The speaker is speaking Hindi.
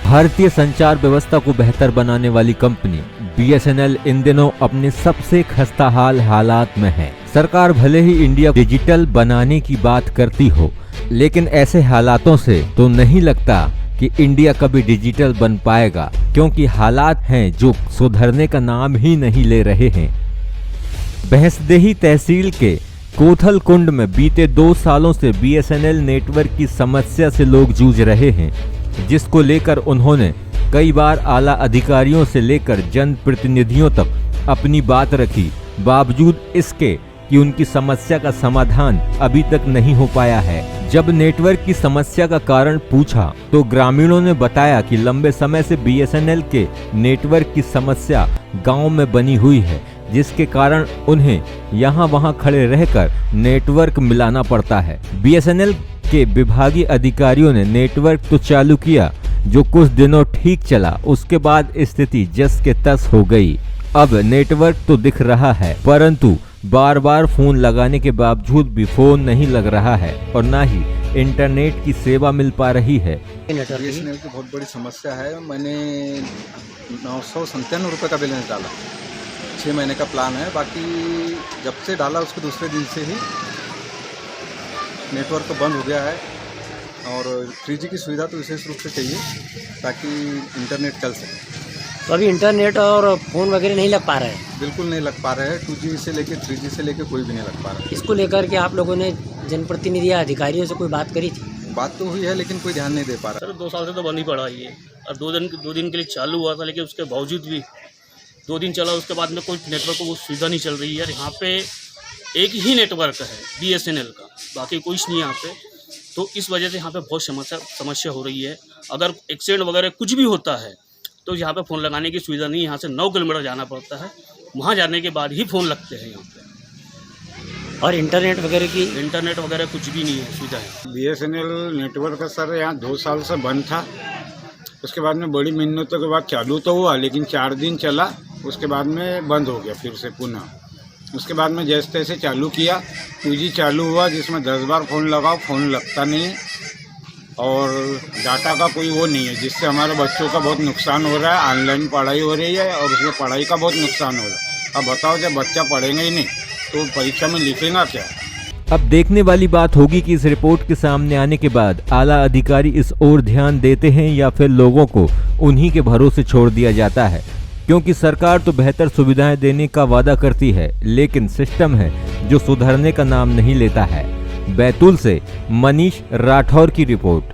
भारतीय संचार व्यवस्था को बेहतर बनाने वाली कंपनी BSNL इन दिनों अपने सबसे खस्ताहाल हालात में है। सरकार भले ही इंडिया डिजिटल बनाने की बात करती हो, लेकिन ऐसे हालातों से तो नहीं लगता कि इंडिया कभी डिजिटल बन पाएगा, क्योंकि हालात हैं जो सुधरने का नाम ही नहीं ले रहे हैं। भैंसदेही तहसील के कोथल कुंड में बीते 2 सालों से BSNL नेटवर्क की समस्या से लोग जूझ रहे हैं, जिसको लेकर उन्होंने कई बार आला अधिकारियों से लेकर जनप्रतिनिधियों तक अपनी बात रखी। बावजूद इसके कि उनकी समस्या का समाधान अभी तक नहीं हो पाया है। जब नेटवर्क की समस्या का कारण पूछा तो ग्रामीणों ने बताया कि लंबे समय से BSNL के नेटवर्क की समस्या गांव में बनी हुई है, जिसके कारण उन्हें यहाँ वहाँ खड़े रहकर नेटवर्क मिलाना पड़ता है। BSNL के विभागीय अधिकारियों ने नेटवर्क तो चालू किया, जो कुछ दिनों ठीक चला, उसके बाद स्थिति जस के तस हो गई। अब नेटवर्क तो दिख रहा है, परंतु बार बार फोन लगाने के बावजूद भी फोन नहीं लग रहा है और ना ही इंटरनेट की सेवा मिल पा रही है। BSNL की बहुत बड़ी समस्या है। मैंने 997 रुपये का बैलेंस डाला, 6 महीने का प्लान है। बाकी जब से डाला उसके दूसरे दिन से ही नेटवर्क तो बंद हो गया है। और 3G की सुविधा तो विशेष रूप से चाहिए ताकि इंटरनेट चल सके। तो अभी इंटरनेट और फ़ोन वगैरह नहीं लग पा रहा है? बिल्कुल नहीं लग पा रहे हैं। 2G से लेके 3G से लेके कोई भी नहीं लग पा रहा है। इसको लेकर के आप लोगों ने जनप्रतिनिधि या अधिकारियों से कोई बात करी थी? बात तो हुई है, लेकिन कोई ध्यान नहीं दे पा रहा। सर 2 साल से तो बंद ही पड़ा ये, और 2 दिन के लिए चालू हुआ था, लेकिन उसके बावजूद भी 2 दिन चला, उसके बाद में कोई नेटवर्क को वो सुविधा नहीं चल रही है। यहाँ पे एक ही नेटवर्क है BSNL का, बाकी कुछ नहीं यहाँ पे। तो इस वजह से यहाँ पे बहुत समस्या हो रही है। अगर एक्सीडेंट वगैरह कुछ भी होता है तो यहाँ पे फ़ोन लगाने की सुविधा नहीं, यहाँ से 9 किलोमीटर जाना पड़ता है। वहाँ जाने के बाद ही फ़ोन लगते हैं यहाँ पे। और इंटरनेट वगैरह कुछ भी नहीं है सुविधा है। BSNL नेटवर्क सर यहाँ 2 साल से बंद था। उसके बाद में बड़ी मेहनतों के बाद चालू तो हुआ, लेकिन 4 दिन चला, उसके बाद में बंद हो गया फिर से पुनः। उसके बाद में जैसे तैसे चालू किया, 2G चालू हुआ, जिसमें 10 बार फ़ोन लगाओ, फ़ोन लगता नहीं है और डाटा का कोई वो नहीं है, जिससे हमारे बच्चों का बहुत नुकसान हो रहा है। ऑनलाइन पढ़ाई हो रही है और उसमें पढ़ाई का बहुत नुकसान हो रहा है। अब बताओ, जब बच्चा पढ़ेगा ही नहीं तो परीक्षा में लिखेगा क्या? अब देखने वाली बात होगी कि इस रिपोर्ट के सामने आने के बाद आला अधिकारी इस ओर ध्यान देते हैं या फिर लोगों को उन्हीं के भरोसे छोड़ दिया जाता है, क्योंकि सरकार तो बेहतर सुविधाएं देने का वादा करती है, लेकिन सिस्टम है जो सुधरने का नाम नहीं लेता है। बैतूल से मनीष राठौर की रिपोर्ट।